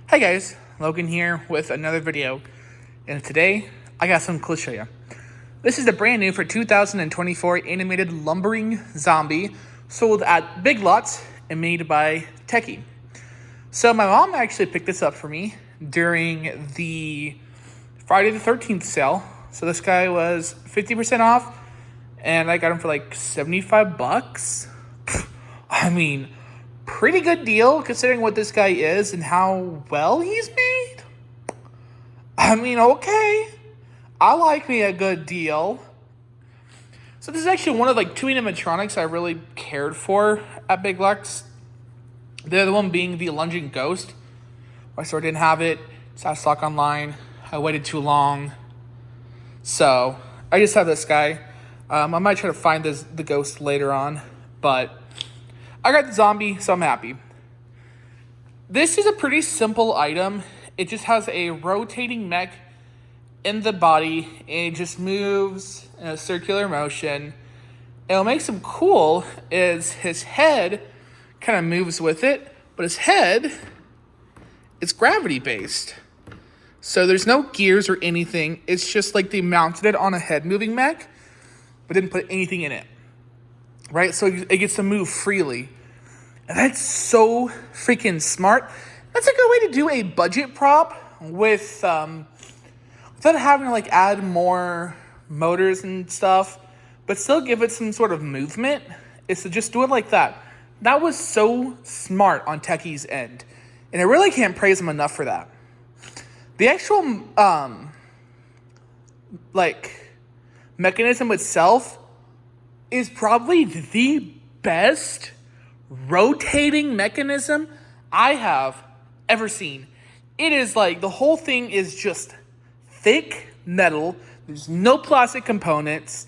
Hi guys, Logan here with another video, and today I got something cool to show you. This is the brand new for 2024 animated lumbering zombie sold at Big Lots and made by Tekky. So my mom actually picked this up for me during the Friday the 13th sale. So this guy was 50% off and I got him for like 75 bucks. I mean, pretty good deal considering what this guy is and how well he's made. I mean, okay. I like me a good deal. So this is actually one of like two animatronics I really cared for at Big Lots. The other one being the lunging ghost. My store didn't have it. It's out of stock online. I waited too long. So I just have this guy. I might try to find the ghost later on, but I got the zombie, so I'm happy. This is a pretty simple item. It just has a rotating mech in the body, and it just moves in a circular motion. And what makes him cool is his head kind of moves with it, but his head is gravity-based. So there's no gears or anything. It's just like they mounted it on a head-moving mech, but didn't put anything in it. Right? So it gets to move freely. And that's so freaking smart. That's a good way to do a budget prop with without having to like add more motors and stuff, but still give it some sort of movement, is to just do it like that. That was so smart on Tekky's end. And I really can't praise him enough for that. The actual mechanism itself is probably the best rotating mechanism I have ever seen. It is like the whole thing is just thick metal. There's no plastic components.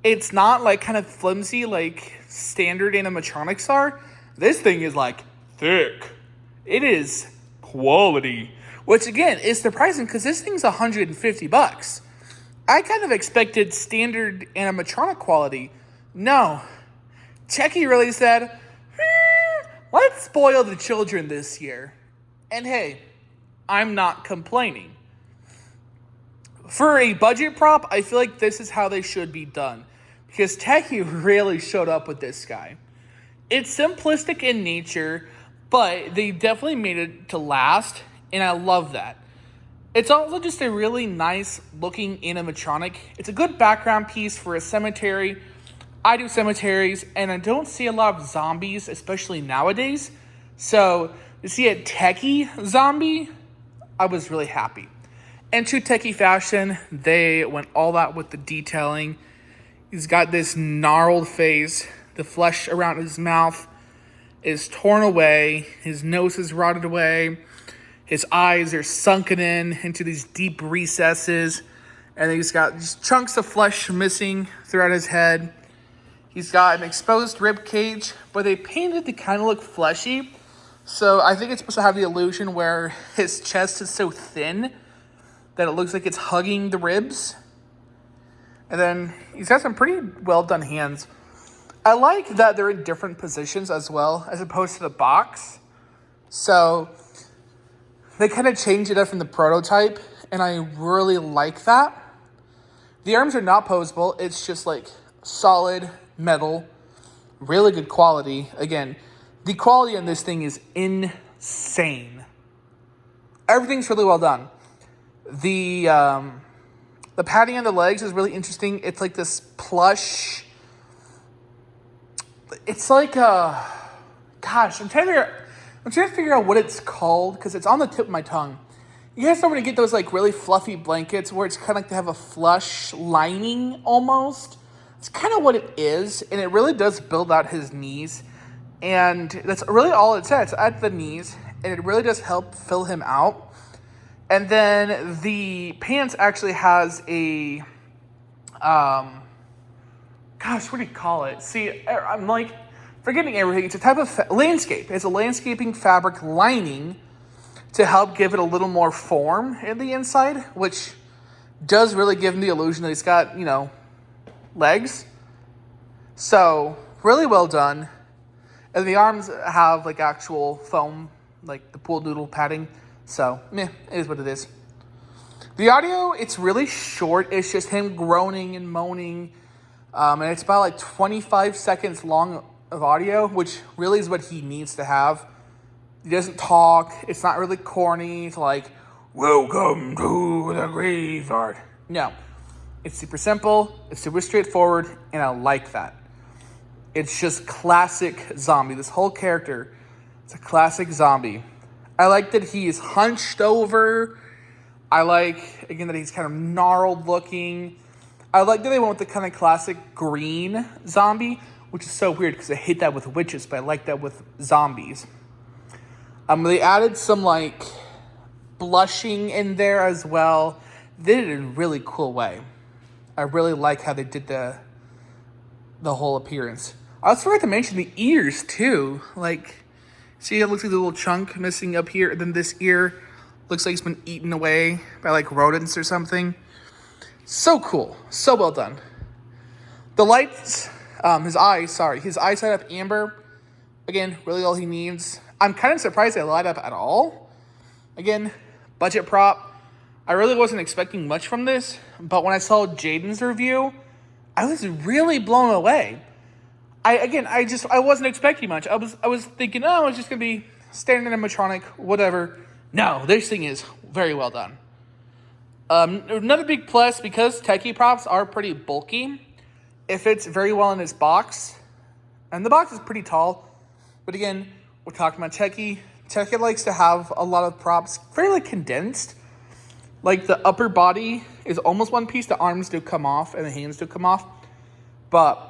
It's not like kind of flimsy like standard animatronics are. This thing is like thick. It is quality, which again is surprising because this thing's 150 bucks. I kind of expected standard animatronic quality. No. Tekky really said, let's spoil the children this year. And hey, I'm not complaining. For a budget prop, I feel like this is how they should be done. Because Tekky really showed up with this guy. It's simplistic in nature, but they definitely made it to last, and I love that. It's also just a really nice looking animatronic. It's a good background piece for a cemetery. I do cemeteries, and I don't see a lot of zombies, especially nowadays. So to see a Tekky zombie, I was really happy. And true Tekky fashion, they went all out with the detailing. He's got this gnarled face. The flesh around his mouth is torn away. His nose is rotted away. His eyes are sunken into these deep recesses. And he's got these chunks of flesh missing throughout his head. He's got an exposed rib cage, but they painted it to kind of look fleshy. So I think it's supposed to have the illusion where his chest is so thin that it looks like it's hugging the ribs. And then he's got some pretty well done hands. I like that they're in different positions as well, as opposed to the box. So they kind of changed it up from the prototype, and I really like that. The arms are not posable. It's just like solid metal, really good quality. Again, the quality on this thing is insane. Everything's really well done. The padding on the legs is really interesting. It's like this plush. It's like I'm trying to figure out what it's called because it's on the tip of my tongue. You guys know when you get those like really fluffy blankets where it's kind of like they have a flush lining almost. It's kind of what it is, and it really does build out his knees. And that's really all it says. It's at the knees, and it really does help fill him out. And then the pants actually has a, what do you call it? See, I'm like forgetting everything. It's a type of landscape. It's a landscaping fabric lining to help give it a little more form in the inside, which does really give him the illusion that he's got, legs. So, really well done. And the arms have like actual foam, like the pool noodle padding. So, meh, it is what it is. The audio, it's really short. It's just him groaning and moaning. And it's about like 25 seconds long of audio, which really is what he needs to have. He doesn't talk. It's not really corny. It's like, welcome to the graveyard. No. It's super simple. It's super straightforward. And I like that. It's just classic zombie. This whole character, it's a classic zombie. I like that he is hunched over. I like, again, that he's kind of gnarled looking. I like that they went with the kind of classic green zombie, which is so weird because I hate that with witches, but I like that with zombies. They added some like blushing in there as well. They did it in a really cool way. I really like how they did the whole appearance. I also forgot to mention the ears too. Like, see, it looks like a little chunk missing up here. And then this ear looks like it's been eaten away by like rodents or something. So cool. So well done. The lights, his eyes light up amber. Again, really all he needs. I'm kind of surprised they light up at all. Again, budget prop. I really wasn't expecting much from this, but when I saw Jaden's review, I was really blown away. I wasn't expecting much. I was thinking, oh, it's just gonna be standard animatronic, whatever. No, this thing is very well done. Another big plus, because Tekky props are pretty bulky, it fits very well in his box. And the box is pretty tall. But again, we're talking about Tekky. Tekky likes to have a lot of props fairly condensed. Like the upper body is almost one piece. The arms do come off and the hands do come off. But,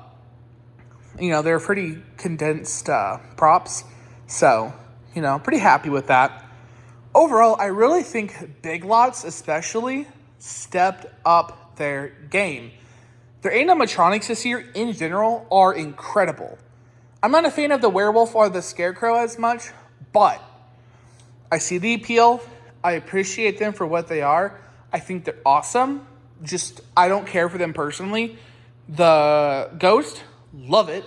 you know, they're pretty condensed props. So, you know, pretty happy with that. Overall, I really think Big Lots especially stepped up their game. Their animatronics this year in general are incredible. I'm not a fan of the werewolf or the scarecrow as much, but I see the appeal. I appreciate them for what they are. I think they're awesome. Just, I don't care for them personally. The ghost, love it.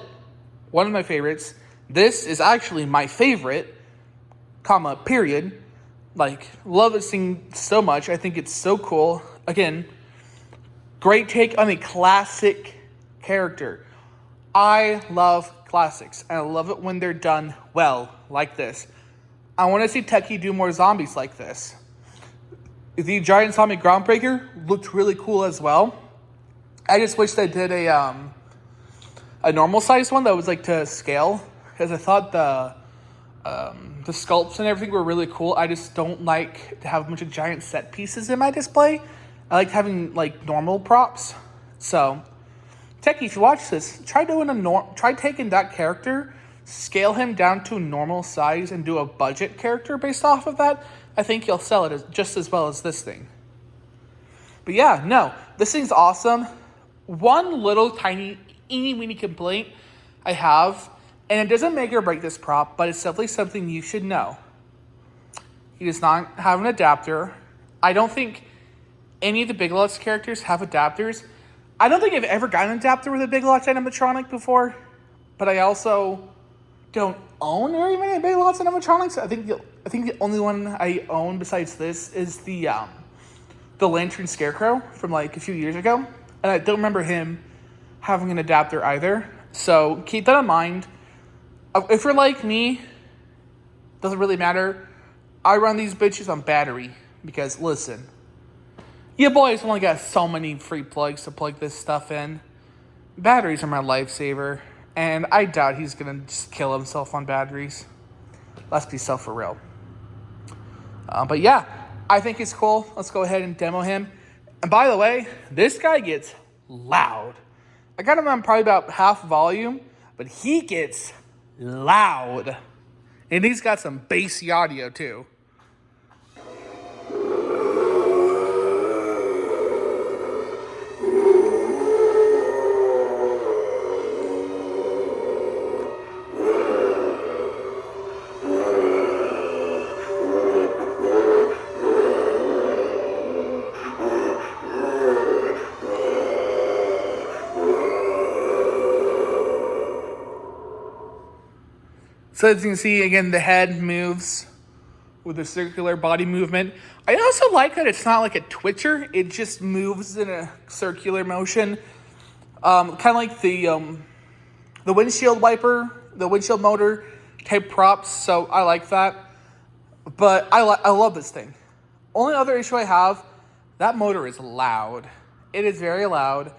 One of my favorites. This is actually my favorite, period. Like, love this thing so much. I think it's so cool. Again, great take on a classic character. I love classics, and I love it when they're done well, like this. I want to see Tekky do more zombies like this. The giant zombie groundbreaker looked really cool as well. I just wish they did a normal size one that was like to scale, because I thought the sculpts and everything were really cool. I just don't like to have a bunch of giant set pieces in my display. I like having like normal props. So, Tekky, if you watch this, try taking that character, scale him down to normal size, and do a budget character based off of that. I think you'll sell it just as well as this thing. But yeah, no, this thing's awesome. One little tiny weeny complaint I have, and it doesn't make or break this prop, but it's definitely something you should know. He does not have an adapter. I don't think any of the Big Lots characters have adapters. I don't think I've ever gotten an adapter with a Big Lots animatronic before, but I also don't own very many Big Lots animatronics. I think the only one I own besides this is the Lantern Scarecrow from like a few years ago, and I don't remember him having an adapter either. So keep that in mind. If you're like me, doesn't really matter. I run these bitches on battery because, listen, you boys only got so many free plugs to plug this stuff in. Batteries are my lifesaver, and I doubt he's gonna just kill himself on batteries. Let's be so for real. But yeah, I think it's cool. Let's go ahead and demo him. And by the way, this guy gets loud. I got him on probably about half volume, but he gets loud. And he's got some bassy audio too. So as you can see, again, the head moves with the circular body movement. I also like that it's not like a twitcher. It just moves in a circular motion. Kind of like the windshield wiper, the windshield motor type props. So I like that. But I love this thing. Only other issue I have, that motor is loud. It is very loud.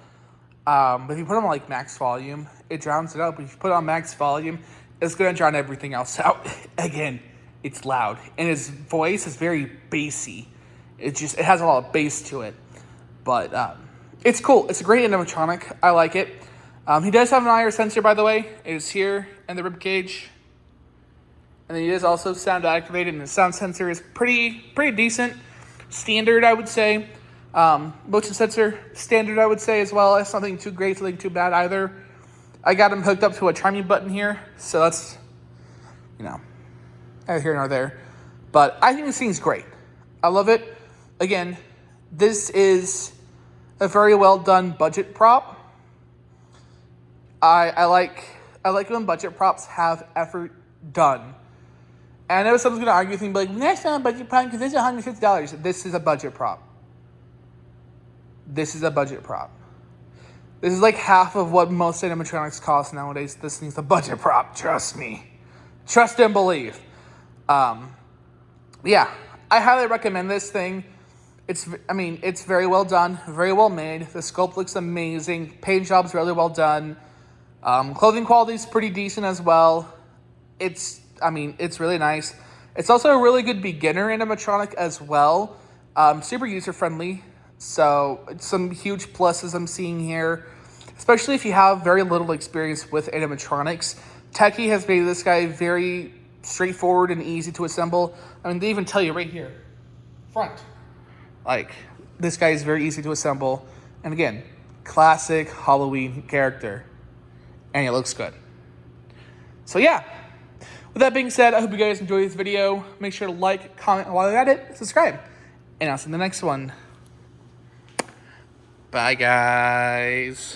But if you put it on like max volume, it drowns it out. But if you put it on max volume, it's going to drown everything else out. Again, it's loud. And his voice is very bassy. It has a lot of bass to it. But it's cool. It's a great animatronic. I like it. He does have an IR sensor, by the way. It is here in the rib cage. And then he is also sound activated, and the sound sensor is pretty decent. Standard, I would say. Motion sensor, standard, I would say, as well. It's nothing too great, nothing too bad either. I got him hooked up to a timing button here, so that's, neither here nor there. But I think this thing's great. I love it. Again, this is a very well done budget prop. I like when budget props have effort done. And I know someone's going to argue with me, like, that's not a budget prop because this is $150. This is a budget prop. This is a budget prop. This is like half of what most animatronics cost nowadays. This thing's a budget prop. Trust me. Trust and believe. Yeah, I highly recommend this thing. It's very well done, very well made. The sculpt looks amazing. Paint job's really well done. Clothing quality is pretty decent as well. It's really nice. It's also a really good beginner animatronic as well. Super user-friendly. So some huge pluses I'm seeing here, especially if you have very little experience with animatronics. Tekky has made this guy very straightforward and easy to assemble. They even tell you right here, front. Like, this guy is very easy to assemble. And again, classic Halloween character. And it looks good. So yeah. With that being said, I hope you guys enjoyed this video. Make sure to like, comment while you're at it, subscribe. And I'll see you in the next one. Bye, guys.